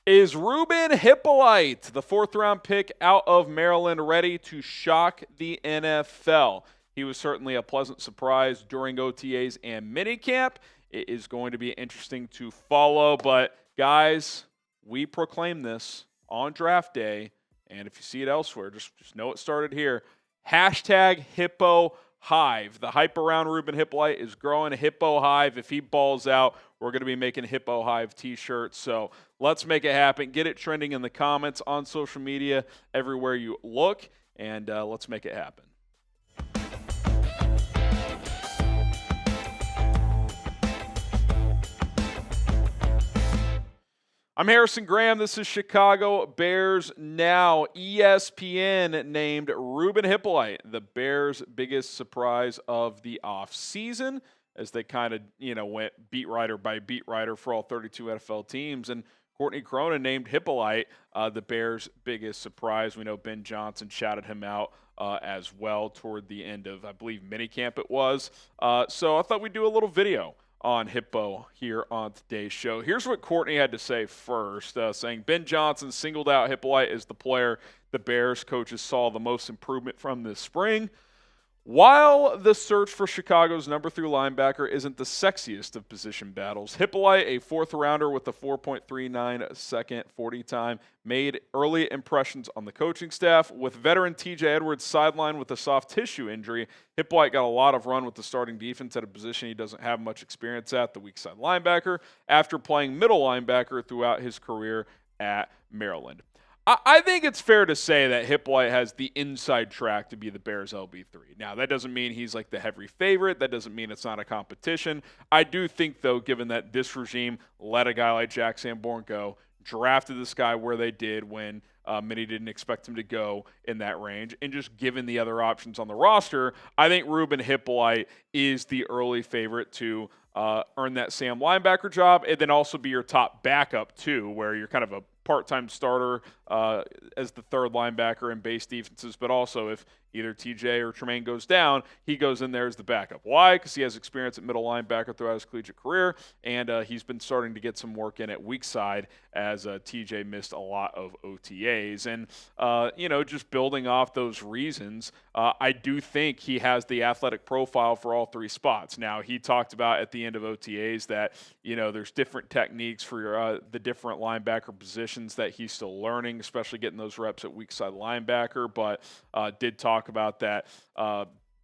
Is Ruben Hyppolite, the fourth-round pick out of Maryland, ready to shock the NFL? He was certainly a pleasant surprise during OTAs and minicamp. It is going to be interesting to follow, but guys, we proclaim this on draft day, and if you see it elsewhere, just know it started here. Hashtag Hippo Hive. The hype around Ruben Hyppolite is growing. Hippo Hive. If he balls out, we're going to be making Hippo Hive t-shirts. So let's make it happen. Get it trending in the comments, on social media, everywhere you look, and let's make it happen. I'm Harrison Graham. This is Chicago Bears Now. ESPN named Ruben Hyppolite the Bears' biggest surprise of the offseason, as they kind of, went beat writer by beat writer for all 32 NFL teams. And Courtney Cronin named Hyppolite the Bears' biggest surprise. We know Ben Johnson shouted him out as well toward the end of, I believe, minicamp it was. So I thought we'd do a little video on Hippo here on today's show. Here's what Courtney had to say first, saying Ben Johnson singled out Hyppolite as the player the Bears coaches saw the most improvement from this spring. While the search for Chicago's number 3 linebacker isn't the sexiest of position battles, Hyppolite, a fourth-rounder with a 4.39 second 40 time, made early impressions on the coaching staff. With veteran TJ Edwards sidelined with a soft tissue injury, Hyppolite got a lot of run with the starting defense at a position he doesn't have much experience at, the weak side linebacker, after playing middle linebacker throughout his career at Maryland. I think it's fair to say that Hyppolite has the inside track to be the Bears' LB3. Now, that doesn't mean he's like the heavy favorite. That doesn't mean it's not a competition. I do think, though, given that this regime let a guy like Jack Sanborn go, drafted this guy where they did when many didn't expect him to go in that range, and just given the other options on the roster, I think Ruben Hyppolite is the early favorite to earn that Sam linebacker job, and then also be your top backup, too, where you're kind of a part-time starter as the third linebacker in base defenses, but also if either TJ or Tremaine goes down, he goes in there as the backup. Why? Because he has experience at middle linebacker throughout his collegiate career, and he's been starting to get some work in at weak side as TJ missed a lot of OTAs. And, just building off those reasons, I do think he has the athletic profile for all 3 spots. Now, he talked about at the end of OTAs that, there's different techniques for the different linebacker positions that he's still learning, especially getting those reps at weak side linebacker, but did talk about that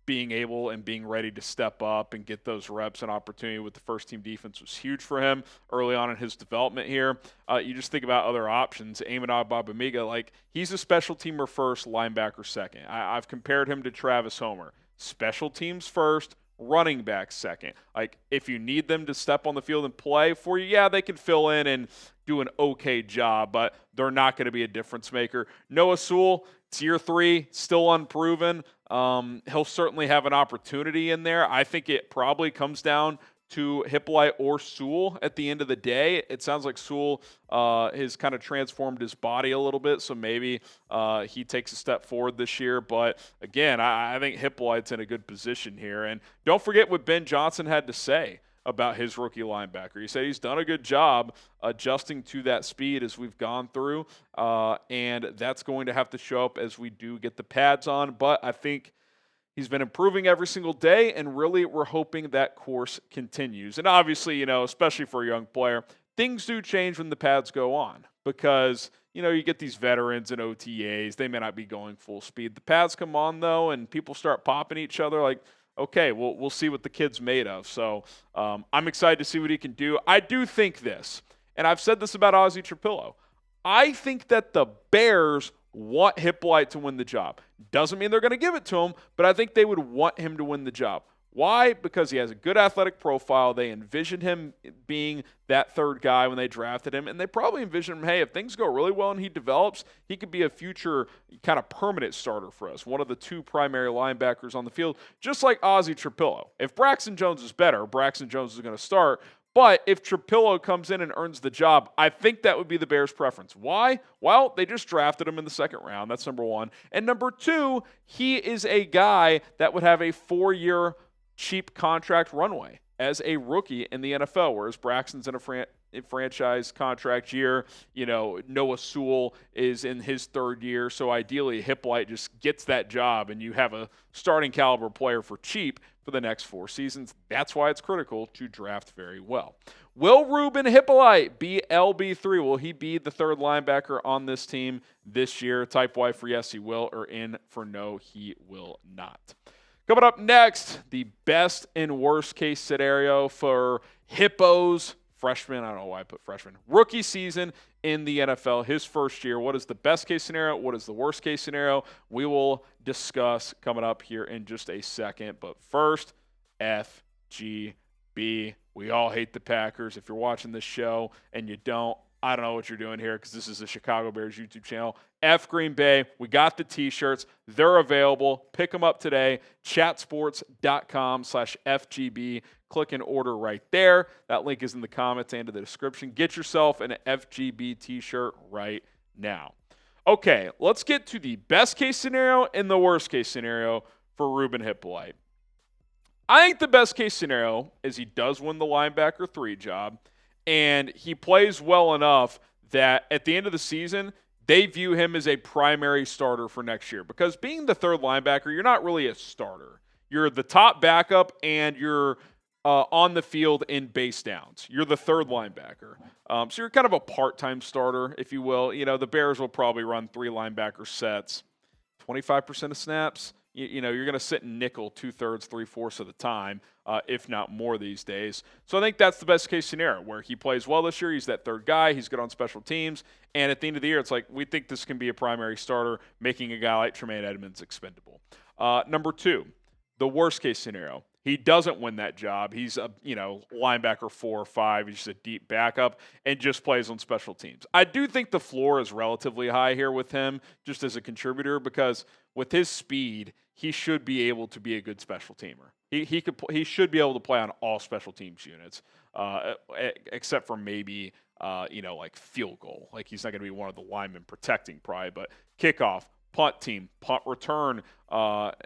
being able and being ready to step up and get those reps and opportunity with the first-team defense was huge for him early on in his development here. You just think about other options. Amon Ababamiga, like, he's a special teamer first, linebacker second. I've compared him to Travis Homer. Special teams first, running back second. Like, if you need them to step on the field and play for you, yeah, they can fill in and do an okay job, but they're not going to be a difference maker. Noah Sewell, it's year 3, still unproven. He'll certainly have an opportunity in there. I think it probably comes down to Hyppolite or Sewell at the end of the day. It sounds like Sewell has kind of transformed his body a little bit, so maybe he takes a step forward this year. But again, I think Hyppolite's in a good position here. And don't forget what Ben Johnson had to say about his rookie linebacker. He said he's done a good job adjusting to that speed as we've gone through, and that's going to have to show up as we do get the pads on. But I think he's been improving every single day, and really we're hoping that course continues. And obviously, especially for a young player, things do change when the pads go on because, you get these veterans and OTAs. They may not be going full speed. The pads come on, though, and people start popping each other like, okay, we'll see what the kid's made of. So I'm excited to see what he can do. I do think this, and I've said this about Ozzie Trapillo. I think that the Bears want Hyppolite to win the job. Doesn't mean they're going to give it to him, but I think they would want him to win the job. Why? Because he has a good athletic profile. They envisioned him being that third guy when they drafted him, and they probably envisioned him, hey, if things go really well and he develops, he could be a future kind of permanent starter for us, one of the 2 primary linebackers on the field, just like Ozzie Trapillo. If Braxton Jones is better, Braxton Jones is going to start. But if Trapillo comes in and earns the job, I think that would be the Bears' preference. Why? Well, they just drafted him in the 2nd round. That's number 1. And number 2, he is a guy that would have a 4-year cheap contract runway as a rookie in the NFL, whereas Braxton's in a franchise contract year. Noah Sewell is in his third year, so ideally Hyppolite just gets that job and you have a starting caliber player for cheap for the next 4 seasons. That's why it's critical to draft very well. Will Ruben Hyppolite be LB3? Will he be the third linebacker on this team this year? Type Y for yes, he will, or in for no, he will not. Coming up next, the best and worst case scenario for Hippo's freshman, I don't know why I put freshman, rookie season in the NFL, his first year. What is the best case scenario? What is the worst case scenario? We will discuss coming up here in just a second. But first, FGB. We all hate the Packers. If you're watching this show and you don't, I don't know what you're doing here because this is the Chicago Bears YouTube channel. F Green Bay. We got the T-shirts. They're available. Pick them up today. Chatsports.com/FGB. Click and order right there. That link is in the comments and in the description. Get yourself an FGB T-shirt right now. Okay, let's get to the best case scenario and the worst case scenario for Ruben Hyppolite. I think the best case scenario is he does win the linebacker 3 job, and he plays well enough that at the end of the season, they view him as a primary starter for next year. Because being the third linebacker, you're not really a starter. You're the top backup, and you're on the field in base downs. You're the third linebacker. So you're kind of a part-time starter, if you will. The Bears will probably run 3 linebacker sets, 25% of snaps. You're going to sit in nickel 2/3, 3/4 of the time, if not more these days. So I think that's the best case scenario where he plays well this year. He's that third guy. He's good on special teams. And at the end of the year, it's like we think this can be a primary starter, making a guy like Tremaine Edmunds expendable. Number 2, the worst case scenario. He doesn't win that job. He's a linebacker 4 or 5. He's just a deep backup and just plays on special teams. I do think the floor is relatively high here with him just as a contributor because with his speed, he should be able to be a good special teamer. He should be able to play on all special teams units, except for maybe like field goal. Like he's not going to be one of the linemen protecting probably, but kickoff, punt team, punt return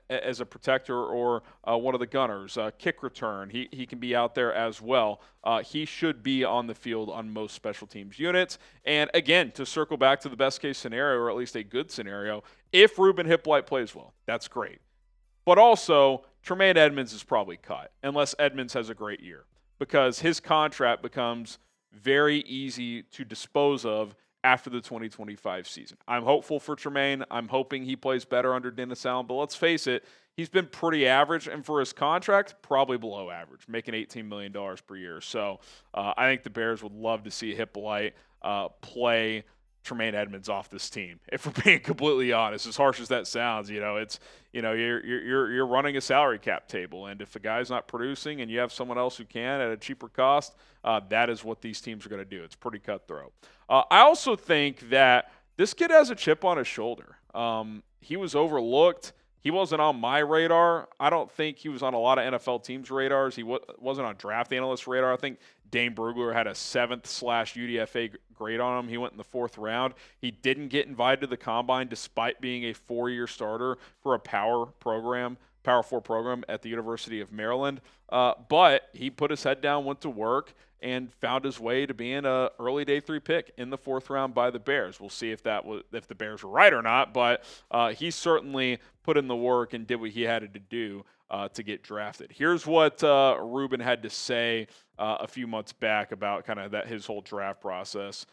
as a protector or one of the gunners, kick return. He can be out there as well. He should be on the field on most special teams units. And again, to circle back to the best case scenario, or at least a good scenario, if Ruben Hyppolite plays well, that's great. But also, Tremaine Edmunds is probably cut unless Edmunds has a great year because his contract becomes very easy to dispose of after the 2025 season. I'm hopeful for Tremaine. I'm hoping he plays better under Dennis Allen, but let's face it, he's been pretty average, and for his contract, probably below average, making $18 million per year. So I think the Bears would love to see Hyppolite play Tremaine Edmunds off this team. If we're being completely honest, as harsh as that sounds, it's you're running a salary cap table, and if a guy's not producing and you have someone else who can at a cheaper cost, that is what these teams are going to do. It's pretty cutthroat. I also think that this kid has a chip on his shoulder. He was overlooked. He wasn't on my radar. I don't think he was on a lot of NFL teams' radars. He wasn't on draft analysts' radar. I think Dane Brugler had a 7th/UDFA grade on him. He went in the 4th round. He didn't get invited to the Combine despite being a 4-year starter for a Power 4 program at the University of Maryland. But he put his head down, went to work, and found his way to being an early day 3 pick in the 4th round by the Bears. We'll see if the Bears were right or not, but he certainly put in the work and did what he had to do to get drafted. Here's what Ruben had to say a few months back about kind of his whole draft process.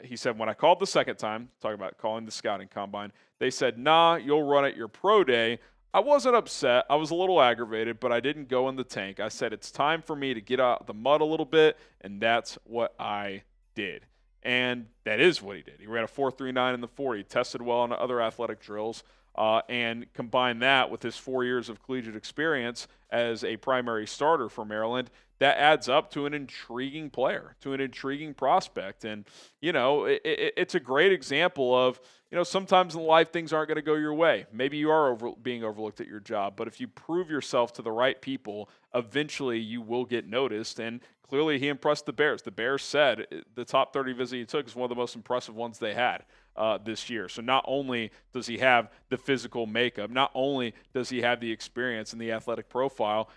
He said, when I called the second time, talking about calling the scouting combine, they said, nah, you'll run at your pro day. I wasn't upset. I was a little aggravated, but I didn't go in the tank. I said, it's time for me to get out the mud a little bit, and that's what I did. And that is what he did. He ran a 4.39 in the 40, tested well on other athletic drills, and combine that with his 4 years of collegiate experience as a primary starter for Maryland, that adds up to an intriguing player, to an intriguing prospect. And, it's a great example of, sometimes in life things aren't going to go your way. Maybe you are being overlooked at your job, but if you prove yourself to the right people, eventually you will get noticed. And clearly he impressed the Bears. The Bears said the top 30 visit he took is one of the most impressive ones they had this year. So not only does he have the physical makeup, not only does he have the experience and the athletic profile,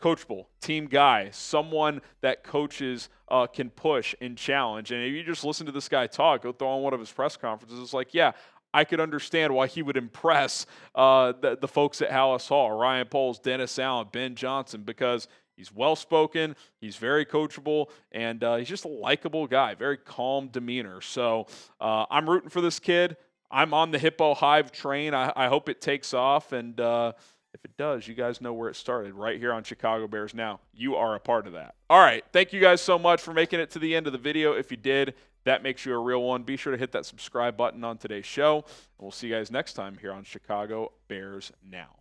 coachable, team guy, someone that coaches can push and challenge. And if you just listen to this guy talk, go throw on one of his press conferences, it's like, yeah, I could understand why he would impress the folks at Hallis Hall, Ryan Poles, Dennis Allen, Ben Johnson, because he's well-spoken, he's very coachable, and he's just a likable guy, very calm demeanor. So I'm rooting for this kid. I'm on the Hippo Hive train. I hope it takes off, and if it does, you guys know where it started, right here on Chicago Bears Now. You are a part of that. All right, thank you guys so much for making it to the end of the video. If you did, that makes you a real one. Be sure to hit that subscribe button on today's show, and we'll see you guys next time here on Chicago Bears Now.